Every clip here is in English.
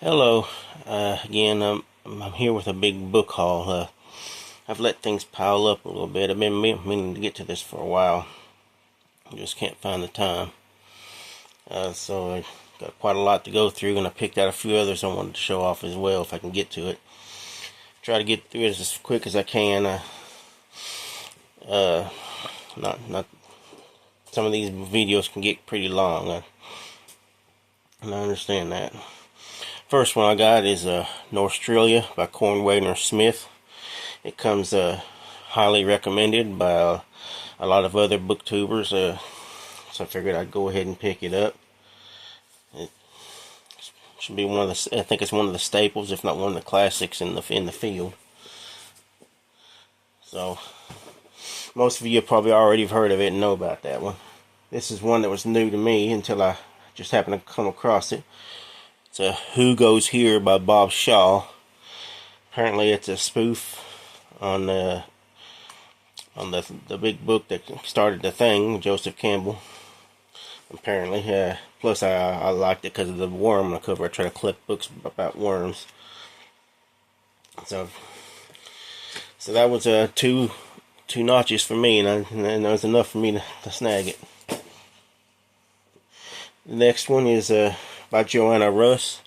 Hello, again, I'm here with a big book haul. I've let things pile up a little bit. I've been meaning to get to this for a while. I just can't find the time. So I got quite a lot to go through, and I picked out a few others I wanted to show off as well if I can get to it. Try to get through it as quick as I can. Not some of these videos can get pretty long, and I understand that. First one I got is Norstrilia by Cornwainer Smith. It comes highly recommended by a lot of other booktubers, so I figured I'd go ahead and pick it up. It should be one of the, I think it's one of the staples, if not one of the classics in the field. So most of you probably already have heard of it and know about that one. This is one that was new to me until I just happened to come across it. It's a Who Goes Here by Bob Shaw. Apparently it's a spoof on the big book that started the thing, Joseph Campbell. Apparently, plus I liked it because of the worm on the cover. I try to collect books about worms. So that was two notches for me, and that was enough for me to snag it. The next one is by Joanna Russ,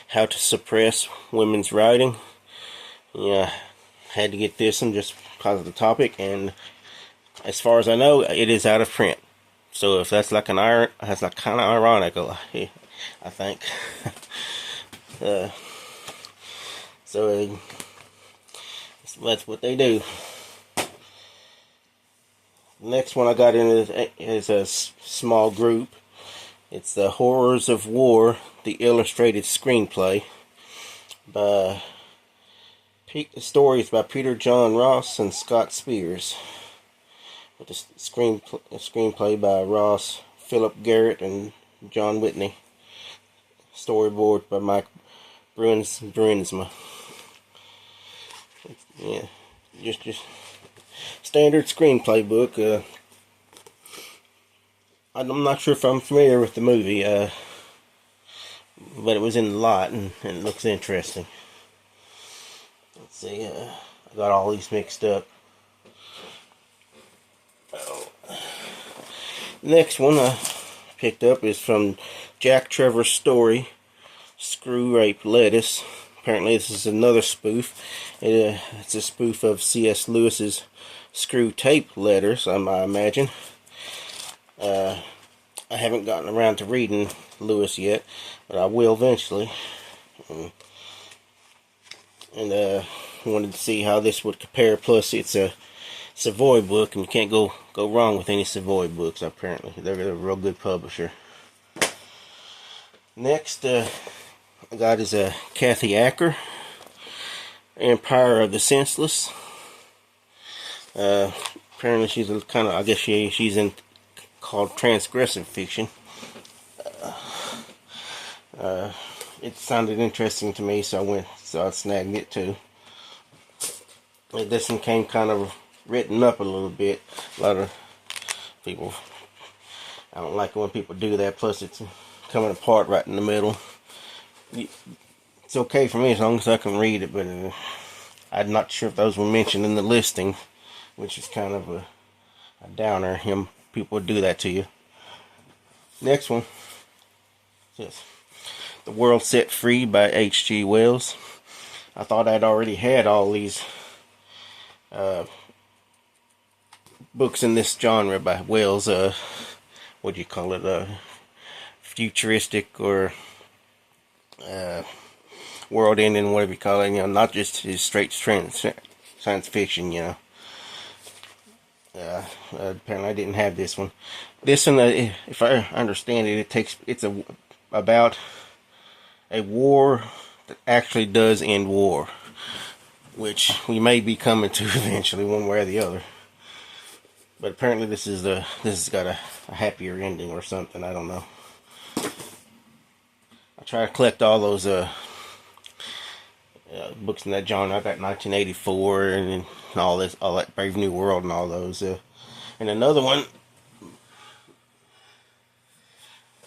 How to Suppress Women's Writing. Yeah, had to get this one just because of the topic, and as far as I know, it is out of print. So if that's like that's like kind of ironical, I think. So that's what they do. The next one I got in is a small group. It's The Horrors of War, the Illustrated Screenplay. The story is by Peter John Ross and Scott Spears. With a screenplay by Ross, Philip Garrett, and John Whitney. Storyboard by Mike Bruinsma. Yeah, just standard screenplay book. I'm not sure if I'm familiar with the movie, but it was in the lot, and it looks interesting. Let's see, I got all these mixed up. Next one I picked up is from Jack Trevor's story, Screw Rape Lettuce. Apparently this is another spoof. It's a spoof of C.S. Lewis's Screw Tape Letters, I imagine. I haven't gotten around to reading Lewis yet, but I will eventually. And wanted to see how this would compare. Plus, it's a Savoy book, and you can't go wrong with any Savoy books. Apparently, they're a real good publisher. Next, I got is Kathy Acker, Empire of the Senseless. Apparently, she's a kind of, I guess she's in called transgressive fiction. It sounded interesting to me, so I snagged it too. This one came kind of written up a little bit. A lot of people, I don't like it when people do that. Plus, it's coming apart right in the middle. It's okay for me as long as I can read it, but I'm not sure if those were mentioned in the listing, which is kind of a downer. People do that to you. Next one is The World Set Free by H.G. Wells. I thought I'd already had all these books in this genre by Wells. What do you call it? Futuristic or world-ending, whatever you call it. Not just his straight science fiction. Apparently I didn't have this one. This one, if I understand it, it's about a war that actually does end war, which we may be coming to eventually, one way or the other. But apparently this has got a happier ending or something. I don't know. I try to collect all those books in that genre. I got 1984 and all that Brave New World and all those. And another one,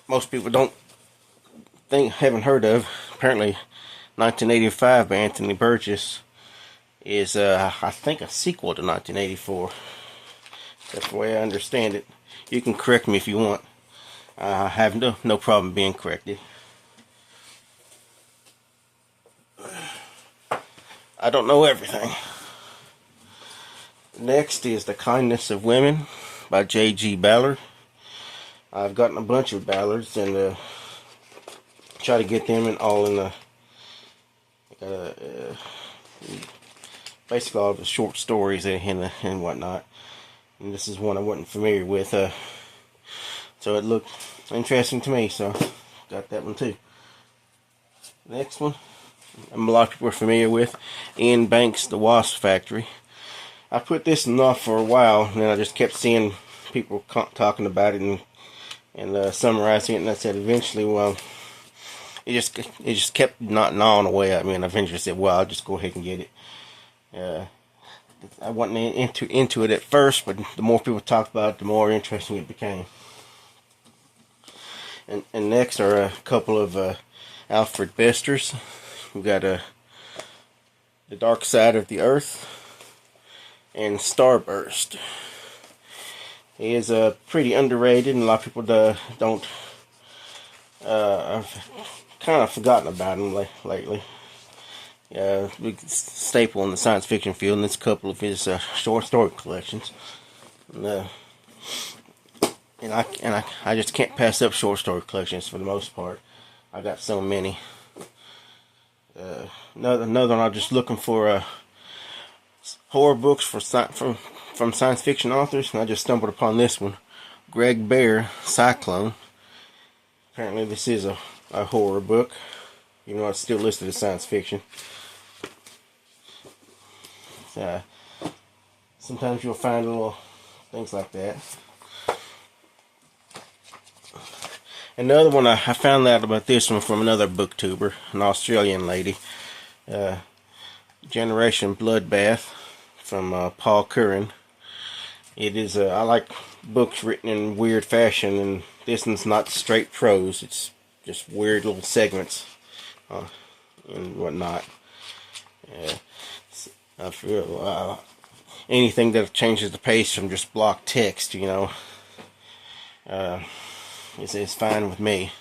most people haven't heard of, apparently 1985 by Anthony Burgess is, I think, a sequel to 1984. That's the way I understand it. You can correct me if you want. I have no problem being corrected. I don't know everything. Next is The Kindness of Women by J.G. Ballard. I've gotten a bunch of Ballards and try to get them all in the basically all the short stories and whatnot. And this is one I wasn't familiar with, so it looked interesting to me, so got that one too. Next one, a lot of people are familiar with, Ian Banks' The Wasp Factory. I put this one off for a while, and then I just kept seeing people talking about it and summarizing it, and I said eventually, well, it just kept not gnawing away at me, and I eventually said, well, I'll just go ahead and get it. I wasn't into it at first, but the more people talked about it, the more interesting it became. And next are a couple of Alfred Besters. We've got The Dark Side of the Earth and Starburst. He is pretty underrated, and a lot of people don't. I've kind of forgotten about him lately. Big staple in the science fiction field, and it's a couple of his short story collections. And I just can't pass up short story collections for the most part. I got so many. Another one, I'm just looking for horror books from science fiction authors, and I just stumbled upon this one, Greg Bear, Cyclone. Apparently this is a horror book, even though it's still listed as science fiction. Sometimes you'll find little things like that. Another one, I found out about this one from another booktuber, an Australian lady. Generation Bloodbath from Paul Curran. It is, I like books written in weird fashion, and this one's not straight prose. It's just weird little segments and whatnot. I feel anything that changes the pace from just block text, is fine with me.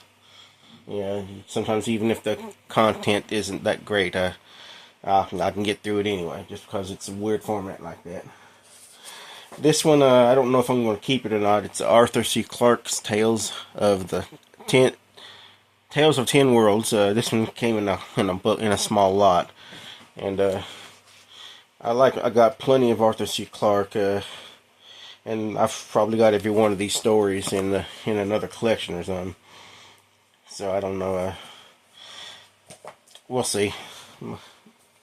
Sometimes even if the content isn't that great, I can get through it anyway, just because it's a weird format like that. This one, I don't know if I'm going to keep it or not. It's Arthur C. Clarke's Tales of 10 Worlds. This one came in a small lot, and I got plenty of Arthur C. Clarke, and I've probably got every one of these stories in another collection or something. So I don't know. We'll see.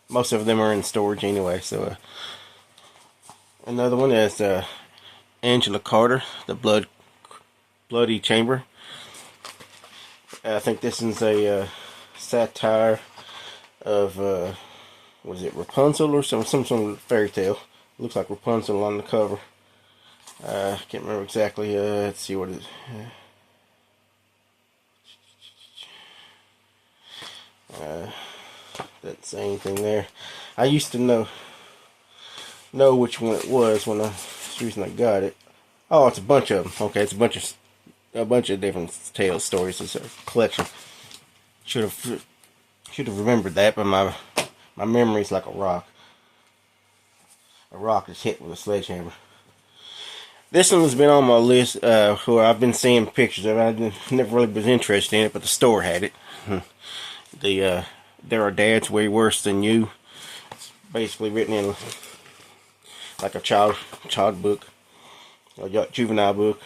Most of them are in storage anyway. So another one is Angela Carter, The Bloody Chamber. I think this is a satire of was it Rapunzel or some sort of fairy tale? Looks like Rapunzel on the cover. I can't remember exactly. Let's see what it is. Doesn't say anything there. I used to know which one it was when that's the reason I got it. Oh, it's a bunch of them. Okay, it's a bunch of different tale stories. It's a collection. Should have remembered that, but my memory's like a rock. A rock that's hit with a sledgehammer. This one has been on my list, where I've been seeing pictures of it. I never really was interested in it, but the store had it. There Are Dads Way Worse Than You. It's basically written in like a child book, a juvenile book.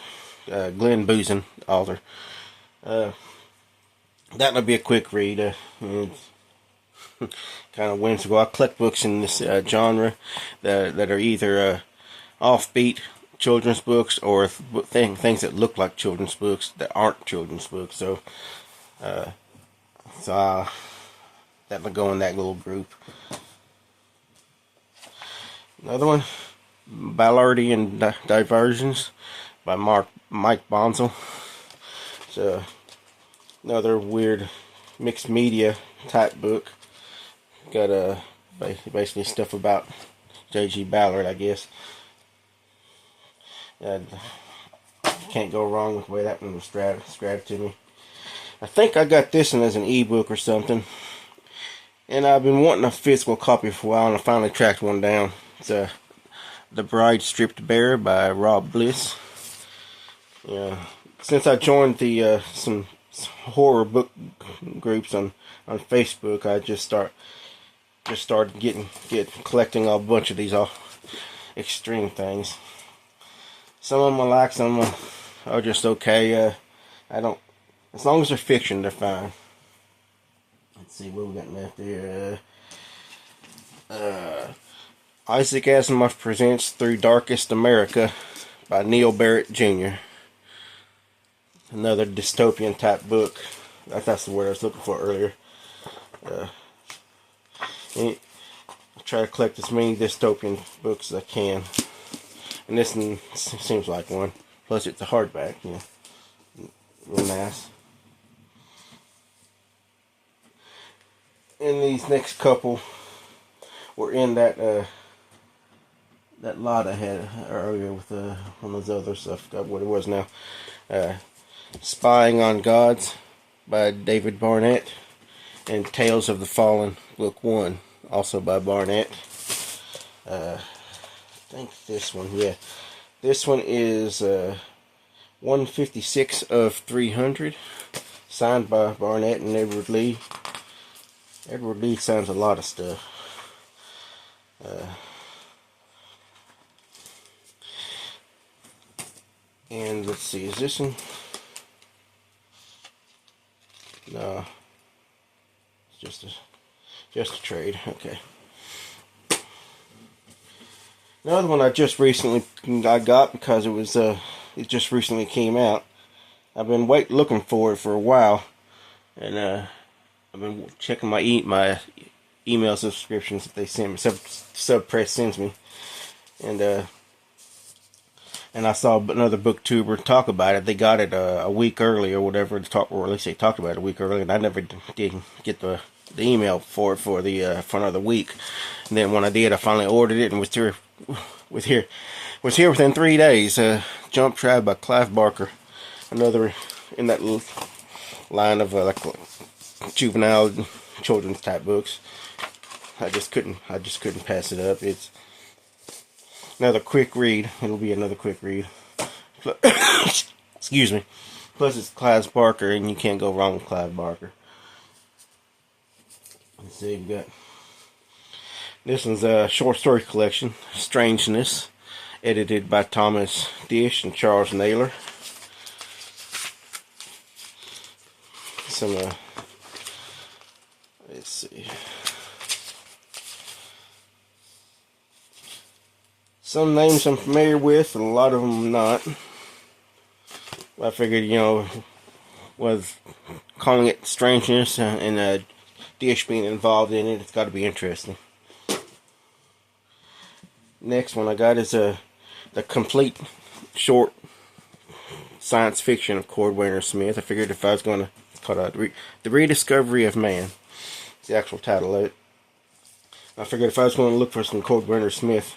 Glenn Boozin, author. That'll be a quick read. Kind of whimsical. I collect books in this genre that are either offbeat children's books or things that look like children's books that aren't children's books. So that'll go in that little group. Another one, Ballardian Diversions by Mike Bonsall. It's another weird mixed media type book. Got basically stuff about J.G. Ballard, I guess. And can't go wrong with the way that one was strapped to me. I think I got this one as an ebook or something. And I've been wanting a physical copy for a while, and I finally tracked one down. It's The Bride Stripped Bare by Rob Bliss. Yeah. Since I joined the some horror book groups on Facebook, I just started collecting a bunch of these extreme things. Some of them I like, some of them are just okay. I don't, as long as they're fiction, they're fine. Let's see what we got left here. Isaac Asimov presents Through Darkest America by Neil Barrett Jr. Another dystopian type book. That's the word I was looking for earlier. I try to collect as many dystopian books as I can. And this one seems like one. Plus it's a hardback, you know. Real nice. And these next couple were in that lot I had earlier with one of those other stuff. I forgot what it was now. Spying on Gods by David Barnett, and Tales of the Fallen, Book 1, also by Barnett. I think this one, yeah. This one is 156 of 300, signed by Barnett and Edward Lee. Edward Lee signs a lot of stuff. And let's see, is this one? No, it's just a trade. Okay. Another one I got because it just recently came out. I've been looking for it for a while, and I've been checking my email subscriptions that they send me. Subpress sends me, and I saw another booktuber talk about it. They got it a week early or whatever, or at least they talked about it a week early, and I never did get the email for another week. And then when I did, I finally ordered it and was here within 3 days. Jump Tribe by Clive Barker, another in that line of like juvenile children's type books. I just couldn't pass it up. It's another quick read. It'll be another quick read. Excuse me. Plus it's Clive Barker, and you can't go wrong with Clive Barker. Let's see, we got this one's a short story collection, Strangeness, edited by Thomas Disch and Charles Naylor. Some let's see. Some names I'm familiar with, and a lot of them I'm not. I figured, with calling it Strangeness and Dish being involved in it, it's got to be interesting. Next one I got is the complete short science fiction of Cordwainer Smith. I figured if I was going to, it's called The Rediscovery of Man. It's the actual title of it. I figured if I was going to look for some Cordwainer Smith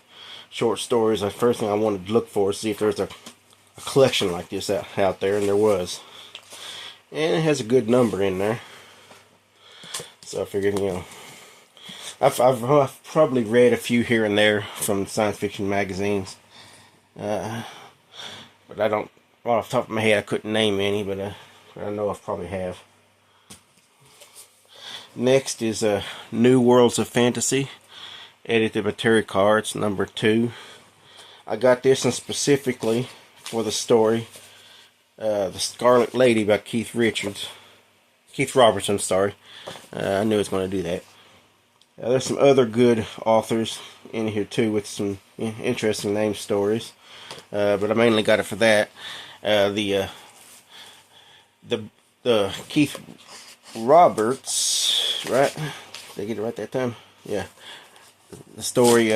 short stories, the first thing I wanted to look for is see if there's a collection like this out there, and there was. And it has a good number in there. So I figured, I've probably read a few here and there from science fiction magazines. But I don't, well, off the top of my head, I couldn't name any, but I know I probably have. Next is New Worlds of Fantasy, edited by Terry Carr, number 2. I got this one specifically for the story, The Scarlet Lady by Keith Robertson, sorry. I knew I was going to do that. There's some other good authors in here too with some interesting name stories, but I mainly got it for that. The Keith Roberts, right? Did I get it right that time? Yeah. The story,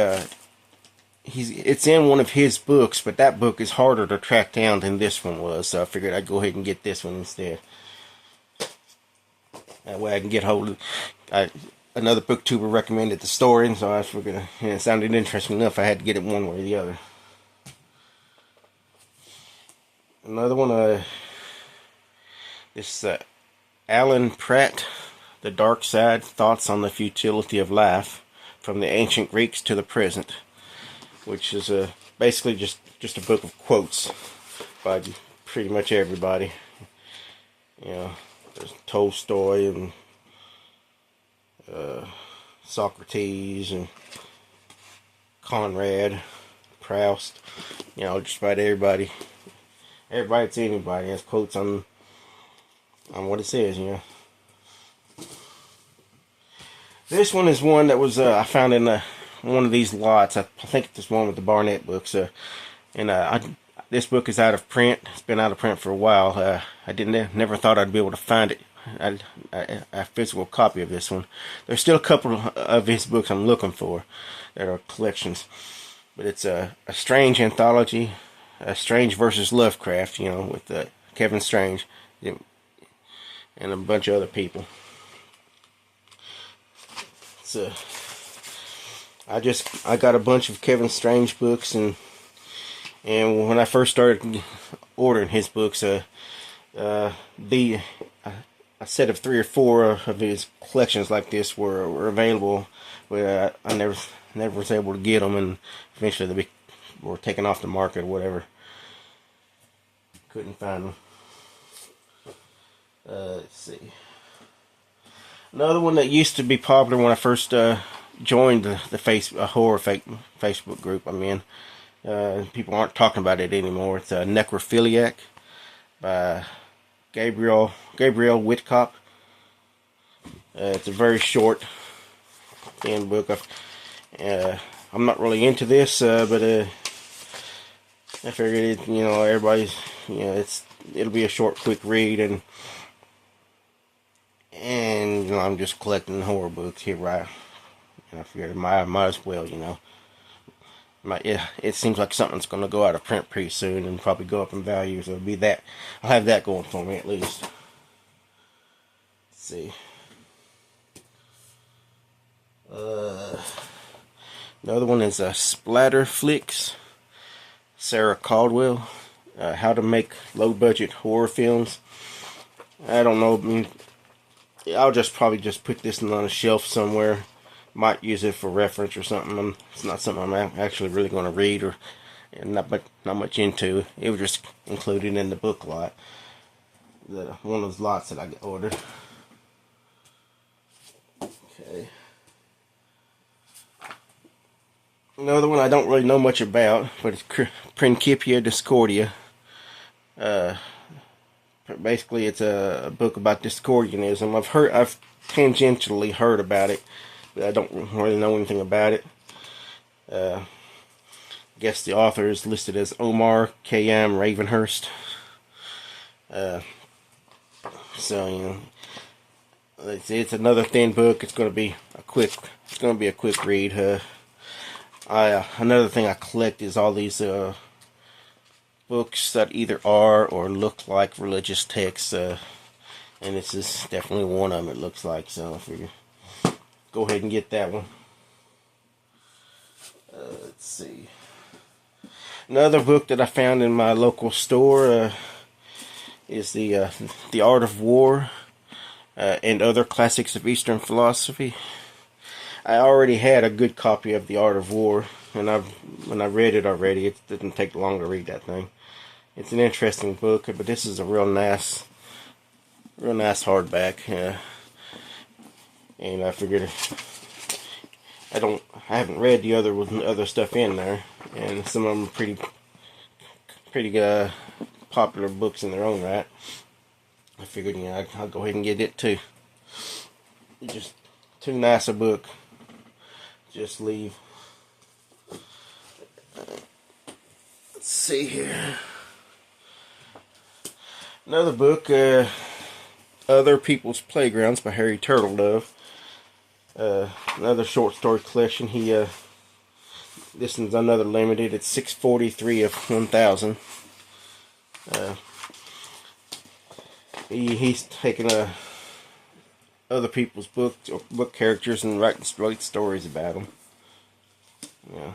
it's in one of his books, but that book is harder to track down than this one was, so I figured I'd go ahead and get this one instead. That way I can get hold of another booktuber recommended the story, and so I figured, it sounded interesting enough. I had to get it one way or the other. Another one, this Alan Pratt, The Dark Side: Thoughts on the Futility of Life, from the Ancient Greeks to the Present, which is basically just a book of quotes by pretty much everybody. You know, there's Tolstoy and Socrates and Conrad, Proust. You know, just about everybody. Everybody to anybody has quotes on what it says. You know. This one is one that was I found in one of these lots. I think it's one with the Barnett books. This book is out of print. It's been out of print for a while. I never thought I'd be able to find it. A physical copy of this one. There's still a couple of his books I'm looking for that are collections, but it's a Strange anthology, a Strange versus Lovecraft. You know, with Kevin Strange and a bunch of other people. So I got a bunch of Kevin Strange books, and when I first started ordering his books, a set of 3 or 4 of his collections like this were available, but I never was able to get them, and eventually they were taken off the market or whatever. Couldn't find them. Let's see. Another one that used to be popular when I first joined the horror Facebook group I'm in. People aren't talking about it anymore. It's Necrophiliac by Gabriel Whitcop. It's a very short, thin book. I'm not really into this, but I figured everybody's, it'll be a short, quick read, and I'm just collecting horror books here, right? I figured I might as well, it seems like something's going to go out of print pretty soon and probably go up in value, so it'll be that. I'll have that going for me at least. Let's see. Another one is Splatter Flicks, Sarah Caldwell, How to Make Low-Budget Horror Films. I don't know. I'll probably just put this on a shelf somewhere. Might use it for reference or something. It's not something I'm actually really going to read or not much into. It was just included in the book lot. One of those lots that I ordered. Okay. Another one I don't really know much about, but it's Principia Discordia. Basically, it's a book about Discordianism. I've tangentially heard about it, but I don't really know anything about it. I guess the author is listed as Omar Khayyam Ravenhurst. So it's another thin book. It's going to be a quick read. Another thing I collect is all these books that either are or look like religious texts, and this is definitely one of them, it looks like, so I figure go ahead and get that one. Let's see. Another book that I found in my local store is The Art of War and Other Classics of Eastern Philosophy. I already had a good copy of The Art of War, and when I read it already, it didn't take long to read that thing. It's an interesting book, but this is a real nice hardback. And I figured I haven't read the other stuff in there, and some of them are pretty popular books in their own right. I figured I'll go ahead and get it too. Just too nice a book. Just leave. Let's see here. Another book, Other People's Playgrounds by Harry Turtledove. Another short story collection. This one's another limited. It's 643 of 1,000. He's taken other people's books or book characters and write stories about them. Yeah.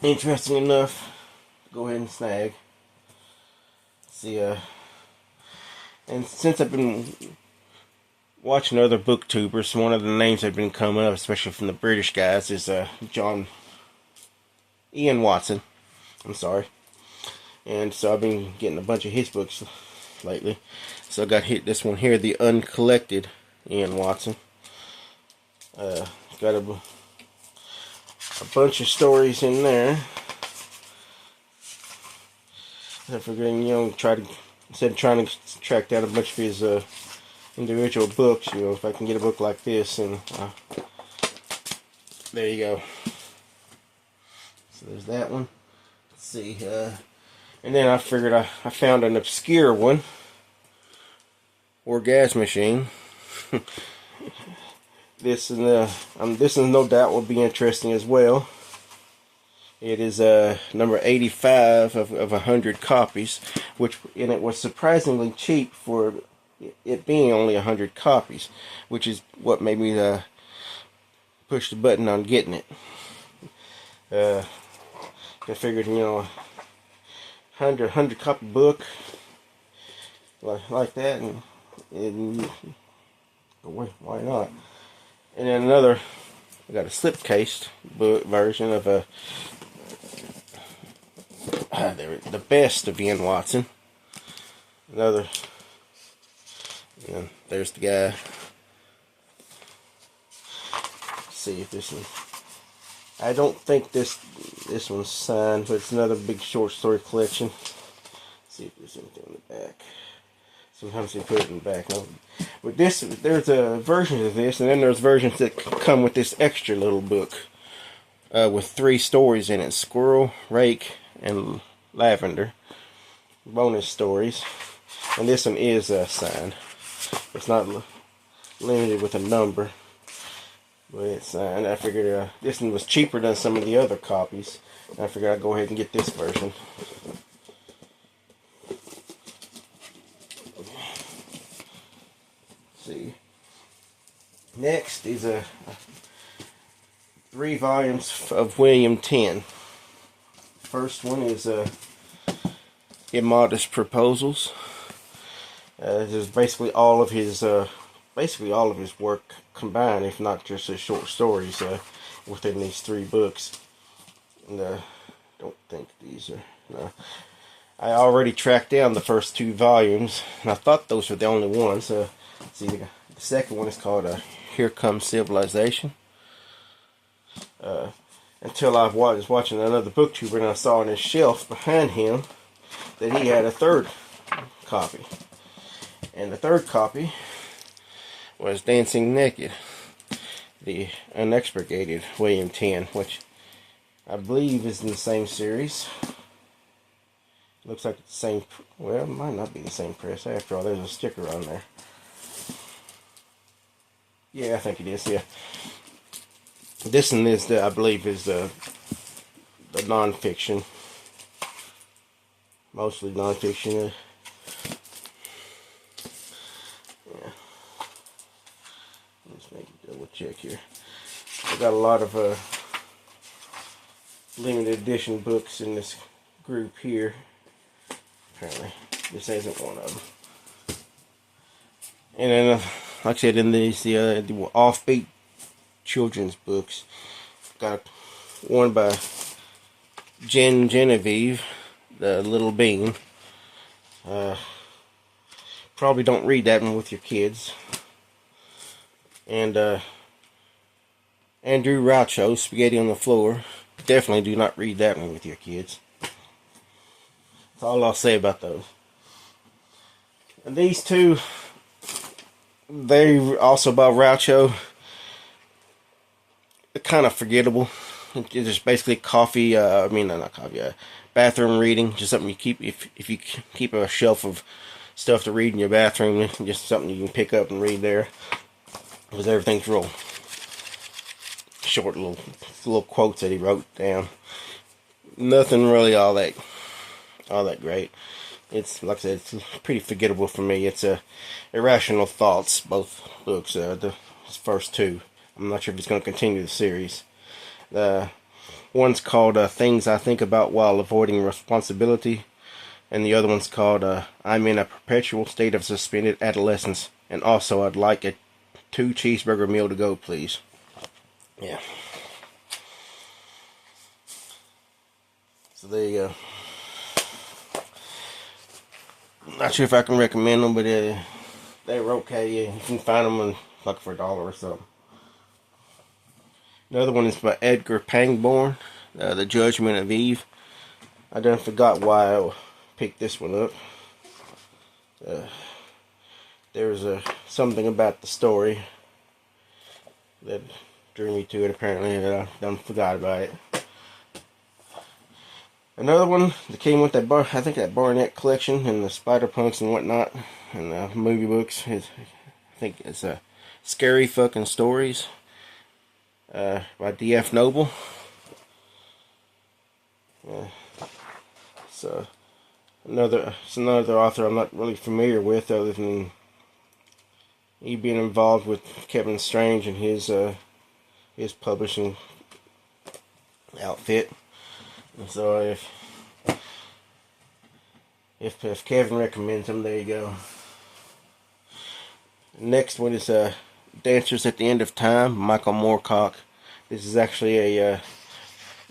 Interesting enough. Go ahead and snag. See, and since I've been watching other booktubers, one of the names that have been coming up, especially from the British guys, is Ian Watson. I'm sorry. And so I've been getting a bunch of his books lately. So I got hit this one here, The Uncollected Ian Watson. Got a bunch of stories in there. I figured, instead of trying to track down a bunch of his individual books, if I can get a book like this, and there you go. So there's that one. Let's see, and then I figured I found an obscure one, Orgasmachine. This is no doubt will be interesting as well. It is number 85 of 100 copies, and it was surprisingly cheap for it being only 100 copies, which is what made me push the button on getting it. I figured, 100 copy book like that, and why not? And then I got a slipcased book version of the best of Ian Watson. There's the guy. Let's see if this one. I don't think this one's signed, but it's another big short story collection. Let's see if there's anything in the back. Sometimes they put it in the back. No. With this, there's a version of this, and then there's versions that come with this extra little book with 3 stories in it: Squirrel, Rake, and Lavender. Bonus stories. And this one is signed. It's not limited with a number, but it's signed. I figured this one was cheaper than some of the other copies. I figured I'd go ahead and get this version. See. Next is 3 volumes of William Tenn. First one is Immodest Proposals. This is basically all of his work combined, if not just his short stories within these 3 books. And don't think these are. No. I already tracked down the first 2 volumes, and I thought those were the only ones. See, the second one is called Here Comes Civilization. Until I was watching another booktuber, and I saw on his shelf behind him that he had a 3rd copy. And the 3rd copy was Dancing Naked, the unexpurgated William Tenn, which I believe is in the same series. Looks like it's the same. Well, it might not be the same press after all. There's a sticker on there. Yeah, I think it is. Yeah. This one is I believe is the non-fiction, mostly non-fiction. Yeah. Let's make a double check here. I got a lot of limited edition books in this group here. Apparently, this isn't one of them. And then, like I said, in these the offbeat children's books, got one by Genevieve, The Little Bean. Probably don't read that one with your kids. And Andrew Raucho, Spaghetti on the Floor. Definitely do not read that one with your kids. That's all I'll say about those. And these 2, they're also by Raucho. They're kind of forgettable. It's just basically bathroom reading. Just something you keep, if you keep a shelf of stuff to read in your bathroom, just something you can pick up and read there. Because everything's real short, little quotes that he wrote down. Nothing really all that great. It's, like I said, it's pretty forgettable for me. It's Irrational Thoughts, both books, the first two. I'm not sure if it's going to continue the series. The one's called Things I Think About While Avoiding Responsibility, and the other one's called I'm in a Perpetual State of Suspended Adolescence, and also I'd like a 2-cheeseburger meal to go, please. Yeah. So there you go. Not sure if I can recommend them, but they were okay. Yeah, you can find them like for $1 or something. Another one is by Edgar Pangborn, The Judgment of Eve. I done forgot why I picked this one up. There's something about the story that drew me to it, apparently, that I done forgot about it. Another one that came with that I think that Barnett collection and the Spider-Punks and whatnot, and the movie books. I think it's Scary Fucking Stories by D.F. Noble. So it's another author I'm not really familiar with, other than he being involved with Kevin Strange and his publishing outfit. And so if Kevin recommends him, there you go. Next one is Dancers at the End of Time, Michael Moorcock. This is actually a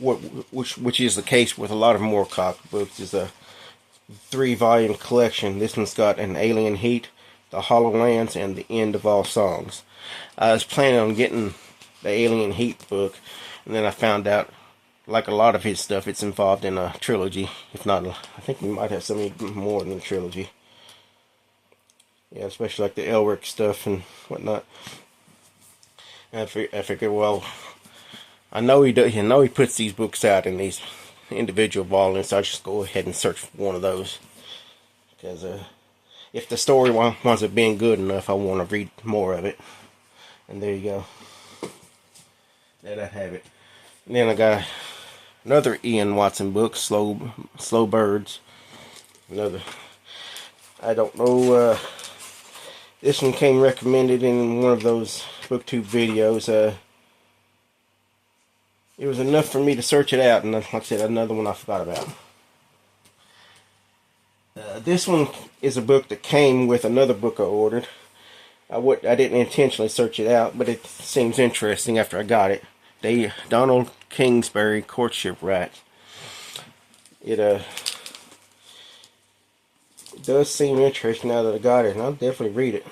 which is the case with a lot of Moorcock books. Is a 3-volume collection. This one's got An Alien Heat, The Hollow and The End of All Songs. I was planning on getting the Alien Heat book, and then I found out, like a lot of his stuff, it's involved in a trilogy. If not, I think we might have something more than a trilogy. Yeah, especially like the Elric stuff and whatnot. And I figured, well, I know he does. He puts these books out in these individual volumes, so I just go ahead and search for one of those. Because if the story winds up being good enough, I want to read more of it. And there you go. There I have it. And then I got another Ian Watson book, Slow Birds. Another. I don't know. This one came recommended in one of those BookTube videos. It was enough for me to search it out, and like I said, another one I forgot about. This one is a book that came with another book I ordered. I didn't intentionally search it out, but it seems interesting after I got it. The Donald Kingsbury Courtship Rat. It does seem interesting now that I got it, and I'll definitely read it.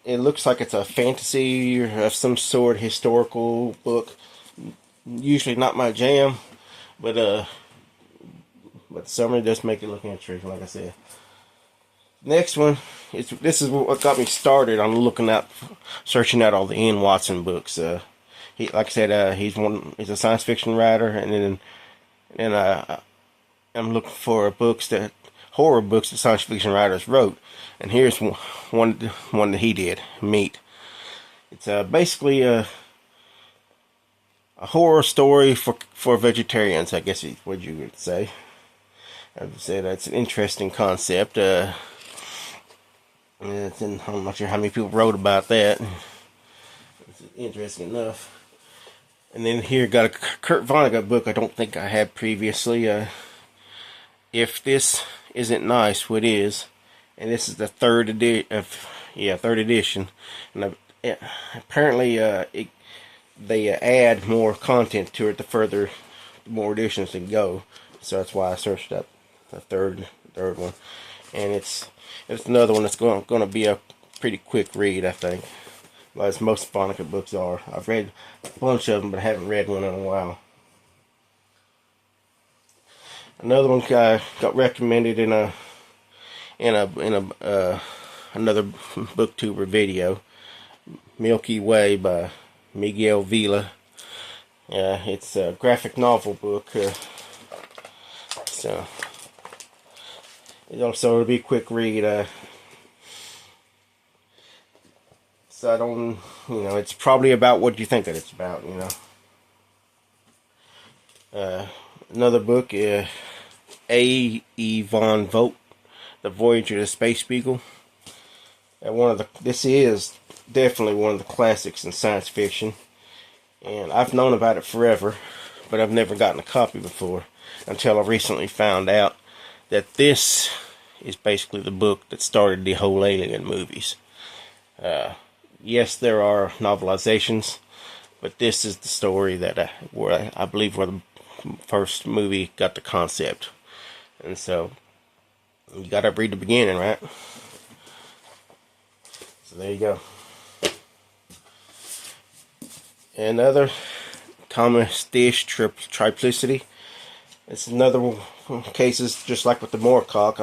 It looks like it's a fantasy or of some sort, historical book. Usually not my jam, but the summary does make it look interesting, like I said. Next one this is what got me started on searching out all the Ian Watson books. Like I said, he's a science fiction writer, and I'm looking for horror books that science fiction writers wrote, and here's one that he did, Meat. It's basically a horror story for vegetarians, I guess is what you would say. I would say that's an interesting concept. I'm not sure how many people wrote about that. It's interesting enough. And then here got a Kurt Vonnegut book I don't think I had previously. If This Isn't Nice, What Is? And this is the third edition. And apparently they add more content to it the more editions can go. So that's why I searched up the third one. And it's another one that's going to be a pretty quick read, I think. As most Vonnegut books are. I've read a bunch of them, but I haven't read one in a while. Another one got recommended in another booktuber video, Milky Way by Miguel Vila. It's a graphic novel book. So it'll be a quick read. So I don't, it's probably about what you think that it's about, Another book, A. E. von Vogt, The Voyage of the Space Beagle. This is definitely one of the classics in science fiction, and I've known about it forever, but I've never gotten a copy before until I recently found out that this is basically the book that started the whole Alien movies. Yes, there are novelizations, but this is the story that where I believe where the first movie got the concept. And so you gotta read the beginning, right? So there you go. Another, Thomas Disch Triplicity. It's another one, cases just like with the Moorcock.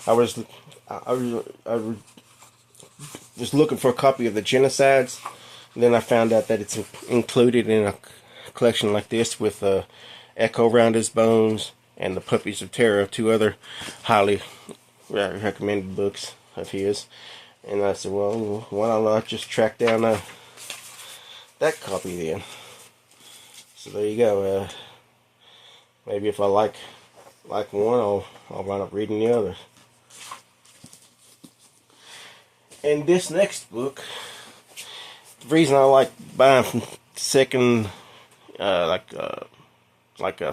I was looking for a copy of the Genocides, and then I found out that it's included in a collection like this with Echo Round His Bones and The Puppies of Terror, two other highly recommended books of his. And I said, well, why don't I just track down that copy then? So there you go. Maybe if I like one, I'll wind up reading the other. And this next book, the reason I like buying from second,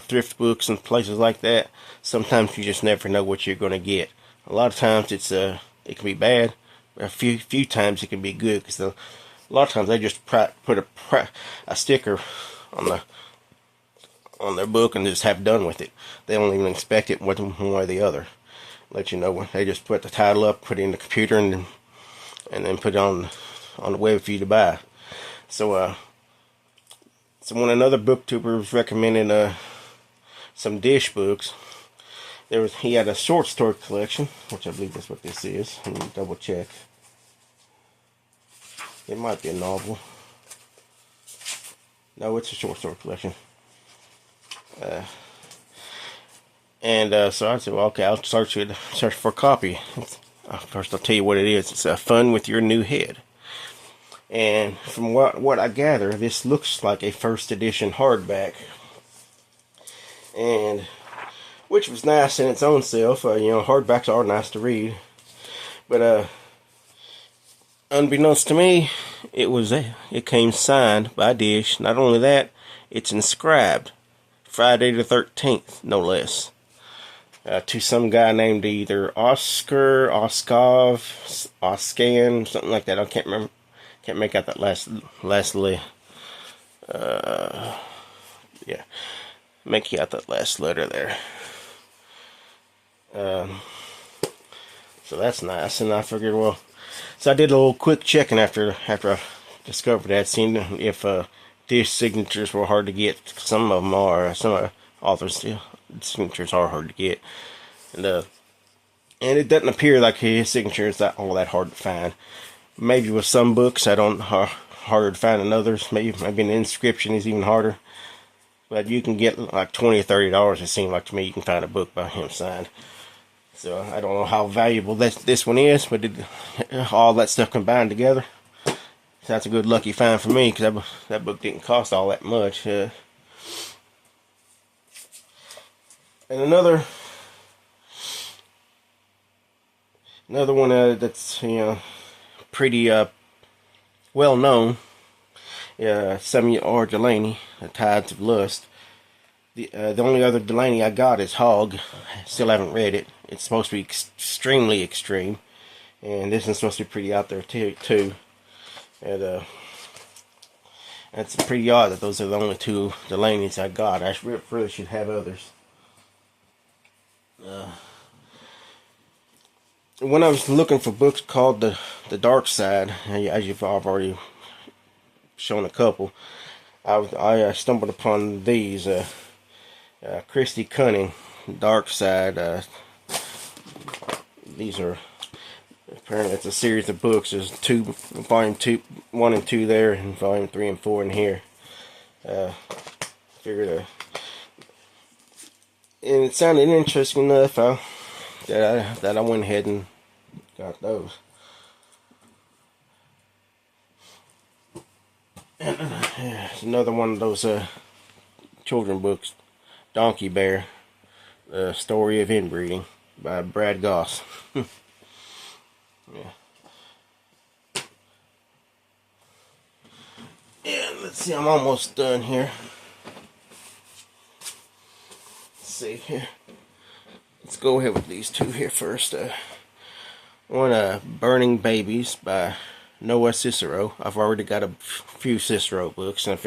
thrift books and places like that, sometimes you just never know what you're going to get. A lot of times it can be bad, but a few times it can be good, because a lot of times they just put a sticker on their book and just have done with it. They don't even expect it one way or the other. Let you know when they just put the title up, put it in the computer, and then put it on the web for you to buy. So when another booktuber was recommending some Disch books, he had a short story collection, which I believe that's what this is. Let me double check. It might be a novel. No, it's a short story collection. So I said, well, okay, I'll search for a copy. First, I'll tell you what it is. It's Fun with Your New Head. And from what I gather, this looks like a first edition hardback, and which was nice in its own self. Hardbacks are nice to read, but unbeknownst to me, it came signed by Disch. Not only that, it's inscribed Friday the 13th, no less, to some guy named either Oscar, Oskov, Oscan, something like that. I can't remember. Can't make out that lastly. Yeah, make out that last letter there. So that's nice, and I figured, well, so I did a little quick checking after I discovered that, seeing if Disch signatures were hard to get. Some of them are. Some authors' signatures are hard to get, and it doesn't appear like his signature is all that hard to find. Maybe with some books, harder to find than others. Maybe an inscription is even harder. But you can get like $20 or $30. It seems like to me you can find a book by him signed. So I don't know how valuable this one is, but all that stuff combined together, that's a good lucky find for me, because that book didn't cost all that much. And another one that's pretty well known, Samuel R. Delany, The Tides of Lust. The only other Delany I got is Hog. Still haven't read it. It's supposed to be extremely extreme, and this one's supposed to be pretty out there too. And it's pretty odd that those are the only two Delanys I got. I really should have others. When I was looking for books called the Dark Side, as I've already shown a couple, I stumbled upon these. Christy Cunning, Dark Side. These are, apparently it's a series of books. There's volume 1 and 2 there, and volume 3 and 4 in here. Figured, and it sounded interesting enough that I went ahead and got those. And it's another one of those children books, Donkey Bear, The Story of Inbreeding by Brad Goss. Yeah. And let's see, I'm almost done here. Let's see here. Let's go ahead with these two here first. One, Burning Babies by Noah Cicero. I've already got a few Cicero books, and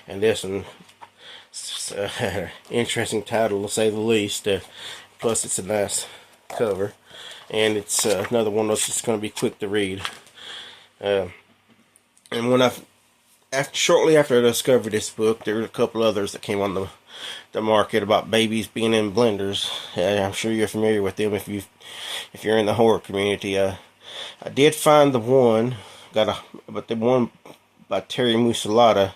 this one, interesting title to say the least. Plus, it's a nice cover, and it's another one that's just going to be quick to read. And when shortly after I discovered this book, there were a couple others that came on the market about babies being in blenders. I'm sure you're familiar with them if you're in the horror community. I did find the one, but the one by Terry Musalata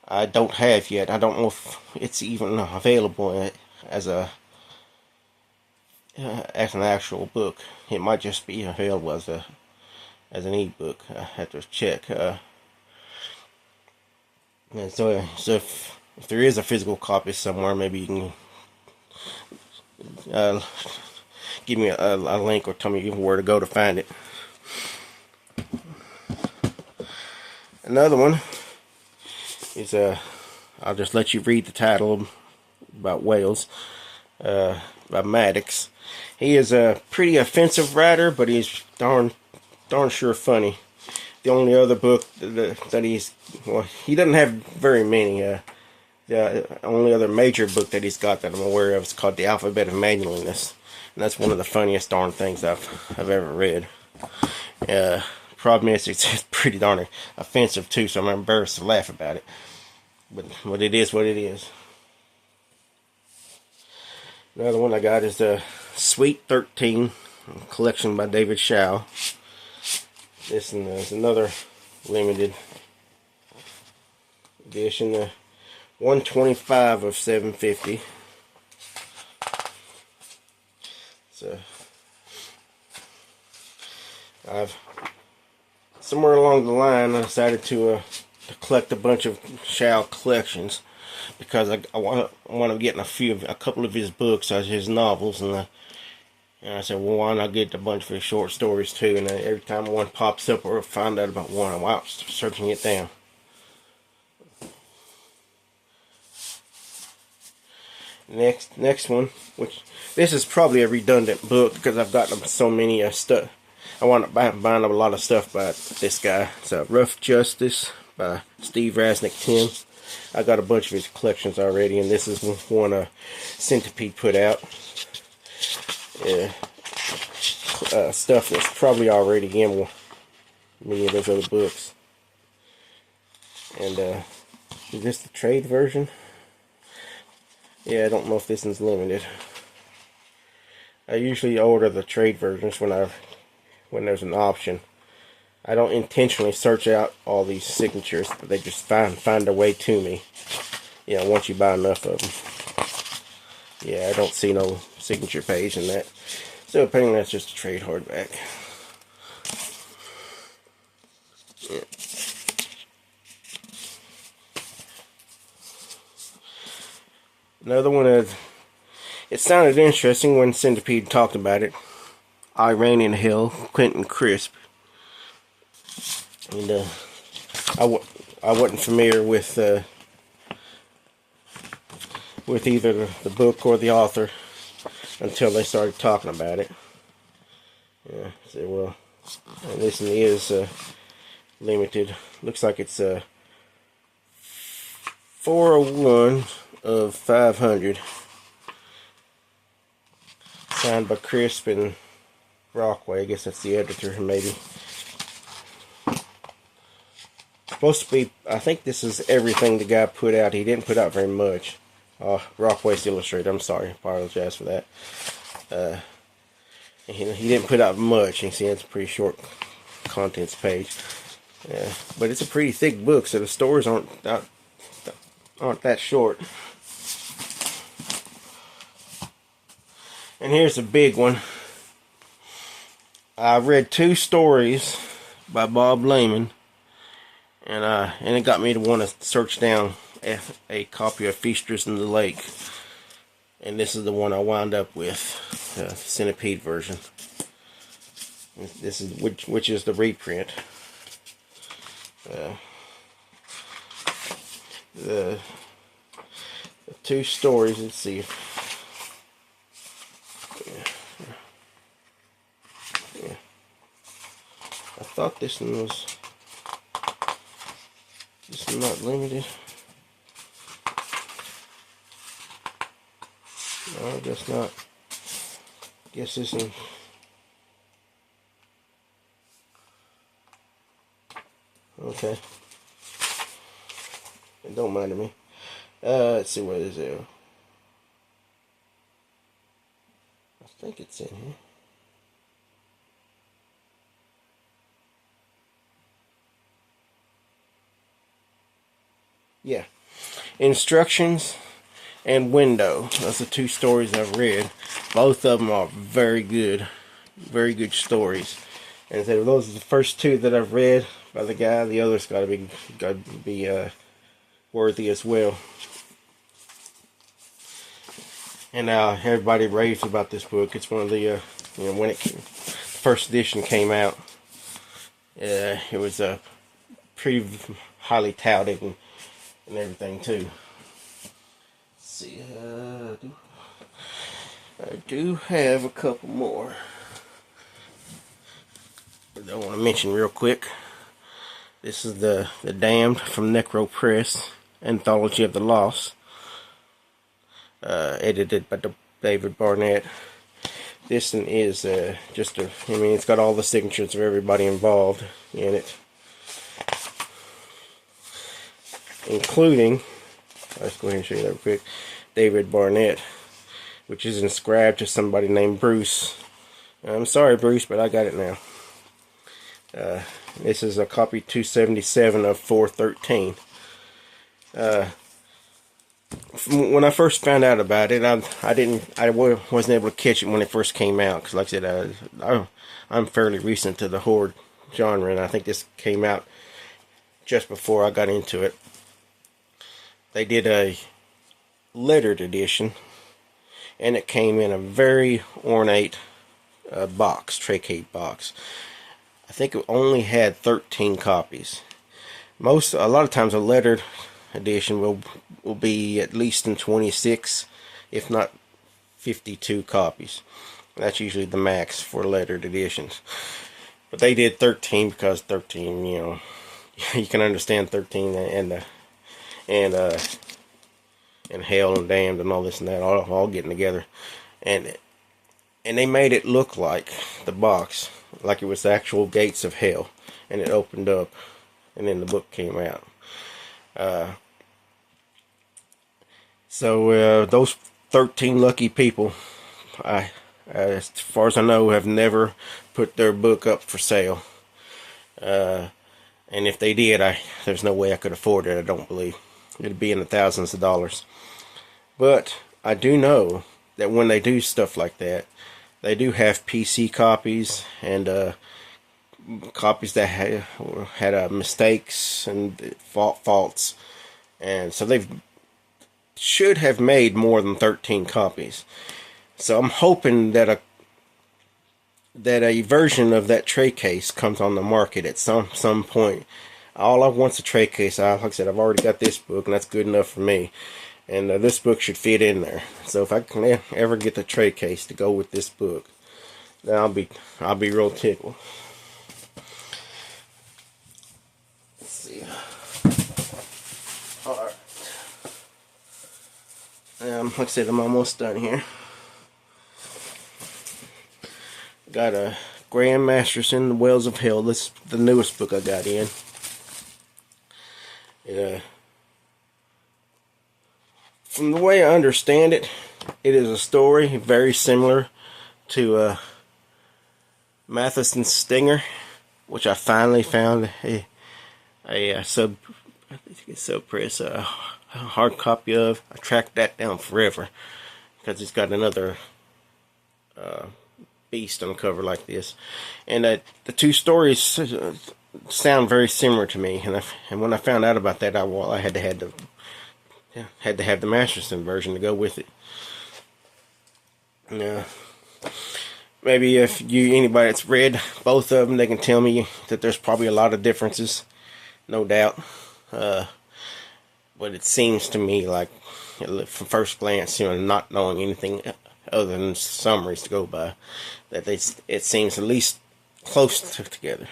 I don't have yet. I don't know if it's even available as an actual book. It might just be available as an ebook. I have to check. And so if there is a physical copy somewhere, maybe you can give me a link or tell me where to go to find it. Another one is I'll just let you read the title about whales by Maddox. He is a pretty offensive writer, but he's darn sure funny. The only other book that he doesn't have very many. The only other major book that he's got that I'm aware of is called The Alphabet of Manliness, and that's one of the funniest darn things I've ever read. Problem is, it's pretty darn offensive too, so I'm embarrassed to laugh about it. But it is what it is. Another one I got is Sweet 13, collection by David Shaw. This is another limited edition, 125 of 750. So somewhere along the line I decided to collect a bunch of Shaw collections because I want to get a couple of his books, his novels, and I said, well, why not get a bunch of his short stories too? And every time one pops up or I find out about one, I'm out searching it down. Next one, which this is probably a redundant book because I've gotten so many stuff. I want to buy a lot of stuff by this guy. It's Rough Justice by Steve Rasnick Tim. I got a bunch of his collections already, and this is one Centipede put out. Stuff that's probably already in many of those other books. And is this the trade version? Yeah, I don't know if this one's limited. I usually order the trade versions when there's an option. I don't intentionally search out all these signatures, but they just find their way to me. Once you buy enough of them. Yeah, I don't see no signature page in that. So apparently that's just a trade hardback. Yeah. Another one it sounded interesting when Centipede talked about it. Iranian Hill, Quentin Crisp. And I wasn't familiar with either the book or the author until they started talking about it. Yeah, so well, and this one is limited. Looks like it's 401 of 500. Signed by Crisp and Brockway. I guess that's the editor, maybe. Supposed to be, I think this is everything the guy put out. He didn't put out very much. Brockway's illustrator. I'm sorry. Apologize for that. He didn't put out much. You can see it's a pretty short contents page. Yeah, but it's a pretty thick book, so the stories aren't that short. And here's a big one. I read 2 stories by Bob Layman. and it got me to want to search down a copy of Feasters in the Lake, and this is the one I wound up with, the Centipede version. This is which is the reprint. The two stories. Let's see. Yeah. I thought this one was. This is not limited. No, I guess not. Guess this one. Okay. It don't matter me. Let's see what is there. I think it's in here. Yeah. Instructions and Window. Those are two stories I've read. Both of them are very good stories. And so those are the first two that I've read by the guy. The others got to be worthy as well. And now everybody raves about this book. It's one of the when the first edition came out, it was pretty highly touted and everything too. Let's see, I do have a couple more that I want to mention real quick. This is the Damned from Necro Press, Anthology of the Lost, edited by David Barnett. This one is it's got all the signatures of everybody involved in it, including, let's go ahead and show you that real quick, David Barnett, which is inscribed to somebody named Bruce. I'm sorry, Bruce, but I got it now. This is a copy 277 of 413. When I first found out about it, I wasn't able to catch it when it first came out, because like I said, I'm fairly recent to the Horde genre, and I think this came out just before I got into it. They did a lettered edition, and it came in a very ornate box, tray box. I think it only had 13 copies. A lot of times a lettered edition will be at least in 26, if not 52 copies. That's usually the max for lettered editions. But they did 13 because 13, you can understand 13 and Hell and Damned and all this and that all getting together, and they made it look like the box, like it was the actual gates of hell, and it opened up, and then the book came out. So those 13 lucky people, as far as I know, have never put their book up for sale. And if they did, there's no way I could afford it. I don't believe it'd be in the thousands of dollars. But I do know that when they do stuff like that, they do have PC copies and copies that had mistakes and faults, and so they should have made more than 13 copies. So I'm hoping that a version of that tray case comes on the market at some point. All I want's a tray case. Like I said, I've already got this book, and that's good enough for me. And this book should fit in there. So if I can ever get the tray case to go with this book, then I'll be real tickled. Let's see. All right. Like I said, I'm almost done here. Got a Graham Masterson, The Wells of Hell. This is the newest book I got in. From the way I understand it, it is a story very similar to Matheson's Stinger, which I finally found a sub press hard copy of. I tracked that down forever because it's got another beast on the cover like this, and the two stories sound very similar to me, and when I found out about that, I had to have the Masterson version to go with it. Yeah. Maybe if anybody that's read both of them, they can tell me that there's probably a lot of differences, no doubt. But it seems to me like, from first glance, not knowing anything other than summaries to go by, that it seems at least close together.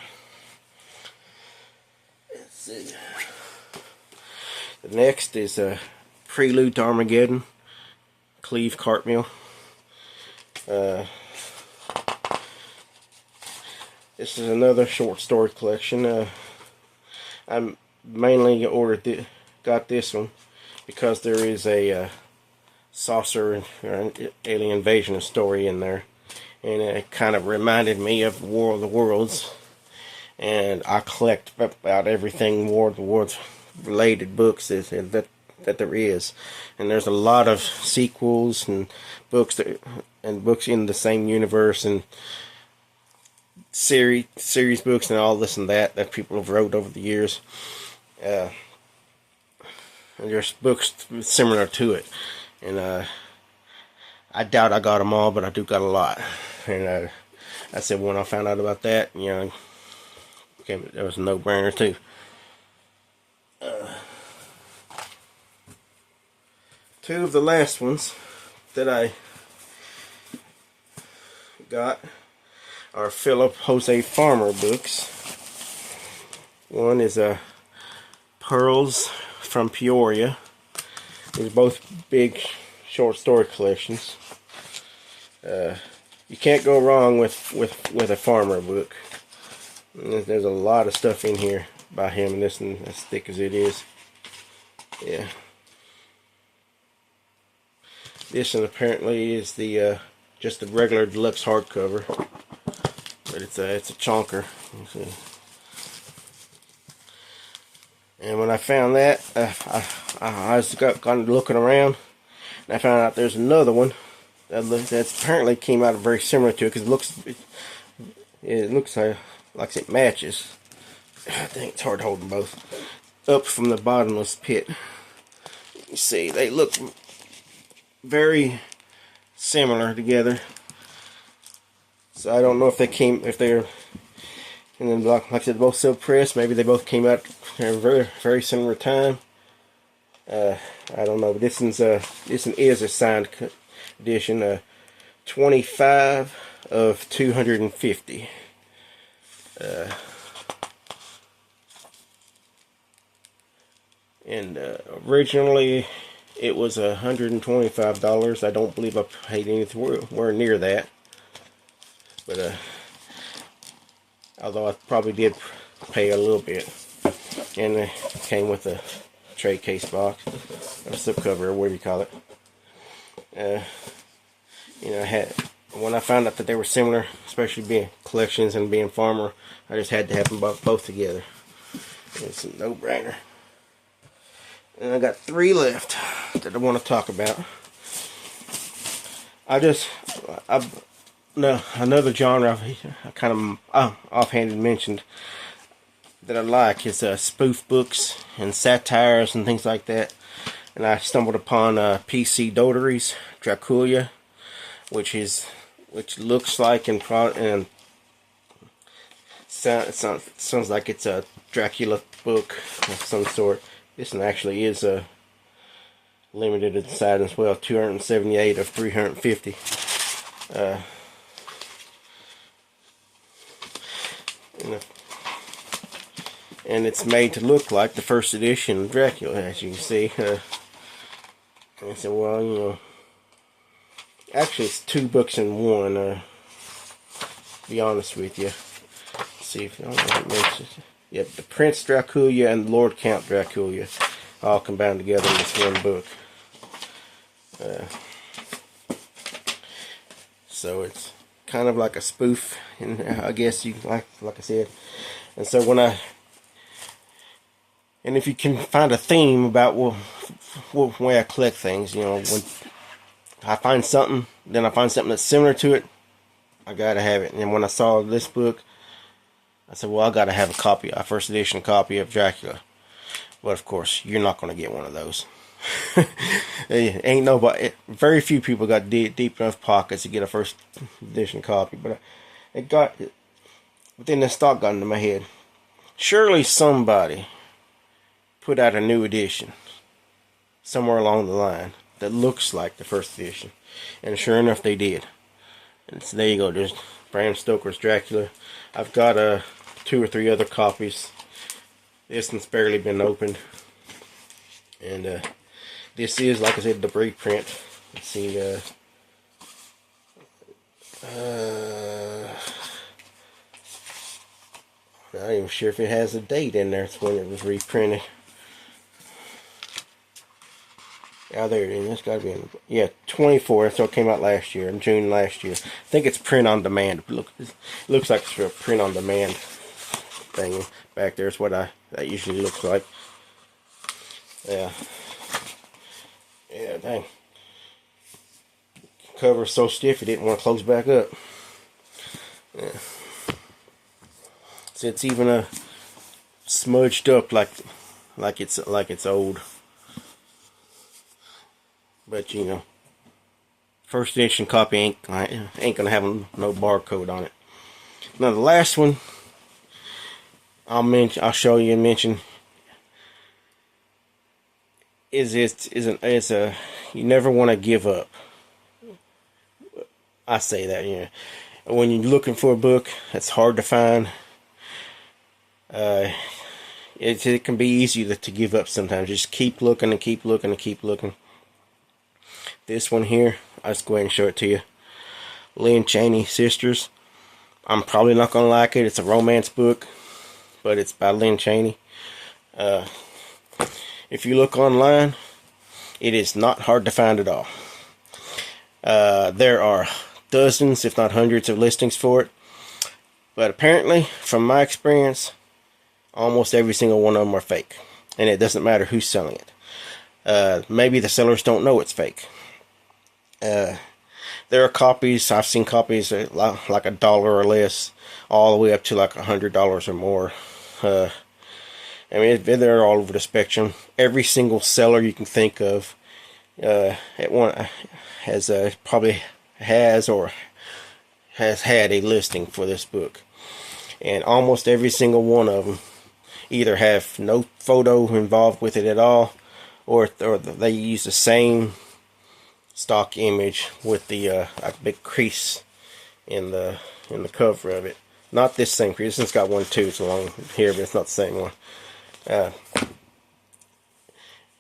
Let's see. The next is Prelude to Armageddon, Cleve Cartmill. This is another short story collection. I mainly got this one because there is a saucer or an alien invasion story in there, and it kind of reminded me of War of the Worlds. And I collect about everything War of the Worlds related books that there is, and there's a lot of sequels and books in the same universe, and series books and all this and that people have wrote over the years. And there's books similar to it, and I doubt I got them all, but I do got a lot. And I said when I found out about that, there was a no-brainer too. Two of the last ones that I got are Philip Jose Farmer books. One is Pearls from Peoria. These are both big short story collections. You can't go wrong with a Farmer book. There's a lot of stuff in here by him, and this one as thick as it is. Yeah. This one apparently is the just the regular deluxe hardcover, but it's a chonker. And when I found that, I just got looking around, and I found out there's another one that's apparently came out very similar to it, because it looks like it matches. I think it's hard to hold them both up from the bottomless pit. You see, they look very similar together. So I don't know if they're, and then like I said, both self-pressed. Maybe they both came out at a very, very similar time. I don't know, but this one is a signed edition. 25 of 250. And originally it was $125. I don't believe I paid anywhere near that. But although I probably did pay a little bit. And it came with a tray case box, or slipcover, or whatever you call it. When I found out that they were similar, especially being collections and being Farmer, I just had to have them both together. It's a no-brainer. And I got 3 left that I want to talk about. Another genre I kind of offhanded mentioned that I like is spoof books and satires and things like that. And I stumbled upon P.C. Dougherty's Dracula, which looks like and sounds like it's a Dracula book of some sort. This one actually is limited inside as well, 278 of 350. And it's made to look like the first edition of Dracula, as you can see. I said, well, actually it's 2 books in one. To be honest with you, let's see if it mentions. Yep, the Prince Dracula and Lord Count Dracula, all combined together in this one book. So it's kind of like a spoof, and I guess you like I said. And so if you can find a theme about what way I collect things, when I find something, then I find something that's similar to it, I gotta have it. And when I saw this book, I said, well, I got to have a first edition copy of Dracula. But of course, you're not going to get one of those. Ain't nobody. Very few people got deep enough pockets to get a first edition copy. But then the thought got into my head. Surely somebody put out a new edition somewhere along the line that looks like the first edition, and sure enough, they did. And so there you go. There's Bram Stoker's Dracula. I've got 2 or 3 other copies. This one's barely been opened, and this is, like I said, the reprint. Let's see. I'm not even sure if it has a date in there. It's when it was reprinted. Yeah, there it is. It's got to be in, yeah, 24. So it came out last year, in June last year. I think it's print on demand. It looks like it's a print on demand thing back there. Is what that usually looks like. Yeah. Yeah, dang. Cover's so stiff it didn't want to close back up. Yeah. So it's even smudged up like it's old. But you know, first edition copy ain't gonna have no barcode on it. Now the last one I'll show you and mention is you never want to give up. I say that, you know, when you're looking for a book that's hard to find, it can be easy to give up sometimes. Just keep looking and keep looking and keep looking. This one here, I'll just go ahead and show it to you. Lynn Cheney Sisters. I'm probably not going to like it. It's a romance book, but it's by Lynn Cheney. If you look online, it is not hard to find at all. There are dozens, if not hundreds, of listings for it. But apparently, from my experience, almost every single one of them are fake. And it doesn't matter who's selling it. Maybe the sellers don't know it's fake. There are copies, I've seen copies at like $1 or less, all the way up to like $100 or more. I mean, they're all over the spectrum. Every single seller you can think of probably has or has had a listing for this book. And almost every single one of them either have no photo involved with it at all, or they use the same stock image with the a big crease in the cover of it. Not this same crease. This one's got one too. It's along here, but it's not the same one.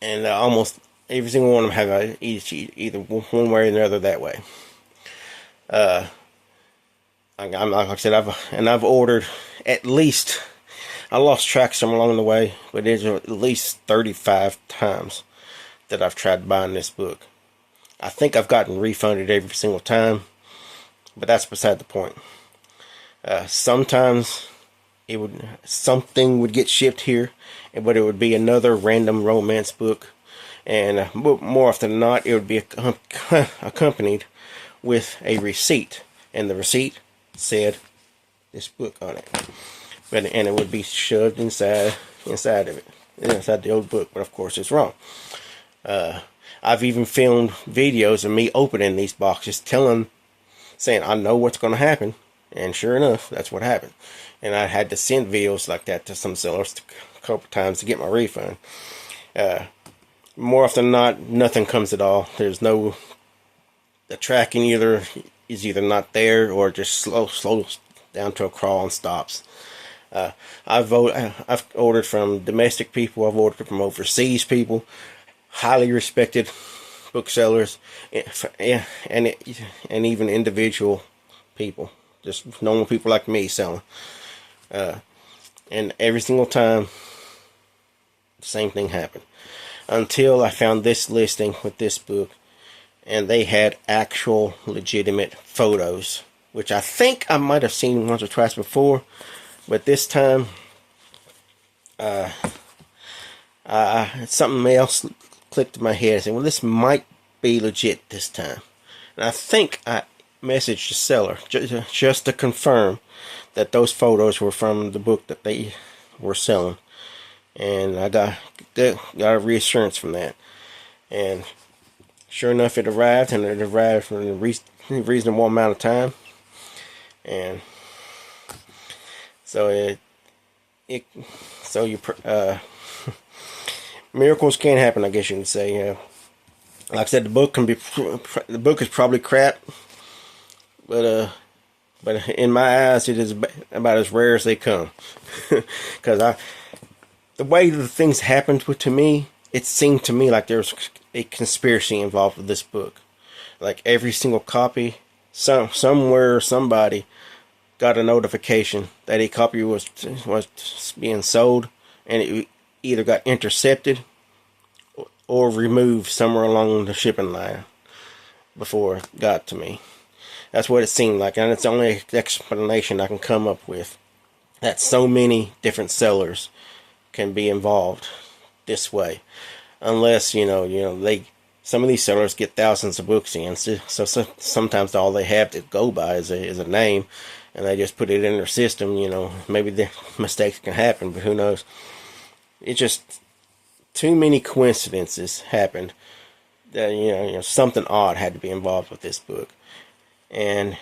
And almost every single one of them have either one way or another that way. Like I said, I've ordered at least, I lost track some along the way, but there's at least 35 times that I've tried buying this book. I think I've gotten refunded every single time, but that's beside the point. Sometimes something would get shipped here, but it would be another random romance book, and more often than not, it would be accompanied with a receipt, and the receipt said this book on it, and it would be shoved inside of it, inside the old book. But of course, it's wrong. I've even filmed videos of me opening these boxes, saying I know what's going to happen, and sure enough, that's what happened. And I had to send videos like that to some sellers a couple times to get my refund. More often than not, nothing comes at all. There's the tracking is either not there or just slows down to a crawl and stops. I've ordered from domestic people. I've ordered from overseas people, highly respected booksellers, and even individual people, just normal people like me selling. And every single time, the same thing happened. Until I found this listing with this book, and they had actual legitimate photos, which I think I might have seen once or twice before, but this time something else clicked in my head. I said, well, this might be legit this time. And I think message the seller just to confirm that those photos were from the book that they were selling, and I got a reassurance from that. And sure enough, it arrived, and it arrived in a reasonable amount of time. And so miracles can happen, I guess you can say. Like I said, the book is probably crap, but in my eyes, it is about as rare as they come. Because the way the things happened to me, it seemed to me like there was a conspiracy involved with this book. Like every single copy, somewhere somebody got a notification that a copy was being sold, and it either got intercepted or removed somewhere along the shipping line before it got to me. That's what it seemed like, and it's the only explanation I can come up with. That so many different sellers can be involved this way, unless some of these sellers get thousands of books in, so sometimes all they have to go by is a name, and they just put it in their system. Maybe the mistakes can happen, but who knows? It's just too many coincidences happened that something odd had to be involved with this book. And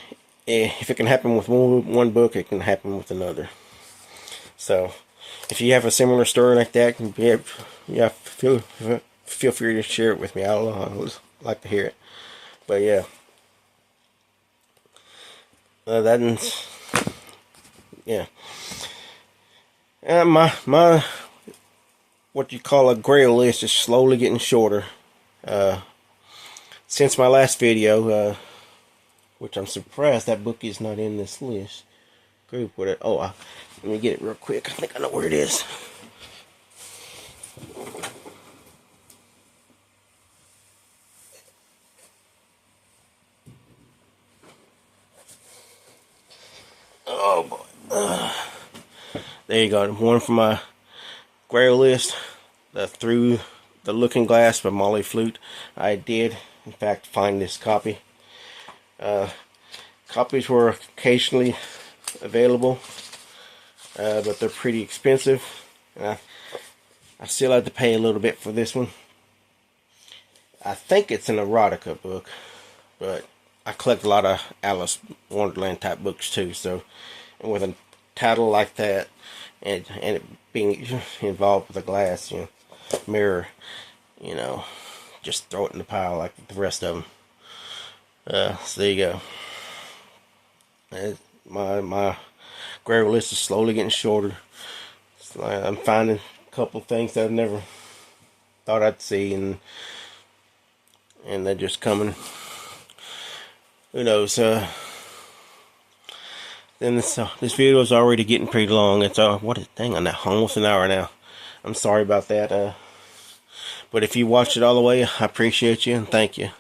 if it can happen with one book, it can happen with another. So if you have a similar story like that, feel free to share it with me. I'll like to hear it. But yeah, my what you call a grail list is slowly getting shorter. Since my last video, which I'm surprised that book is not in this list. Group with it. Oh, let me get it real quick. I think I know where it is. Oh boy. There you go. One for my grail list. Through the Looking Glass by Molly Flute. I did, in fact, find this copy. Copies were occasionally available, but they're pretty expensive. I still had to pay a little bit for this one. I think it's an erotica book, but I collect a lot of Alice Wonderland type books too. So, and with a title like that, and it being involved with a glass mirror, just throw it in the pile like the rest of them. So there you go. My grail list is slowly getting shorter. I'm finding a couple of things that I've never thought I'd see, and they're just coming. Who knows? Then this video is already getting pretty long. It's almost an hour now. I'm sorry about that. But if you watched it all the way, I appreciate you and thank you.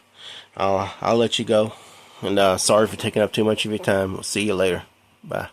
I'll let you go. And sorry for taking up too much of your time. We'll see you later. Bye.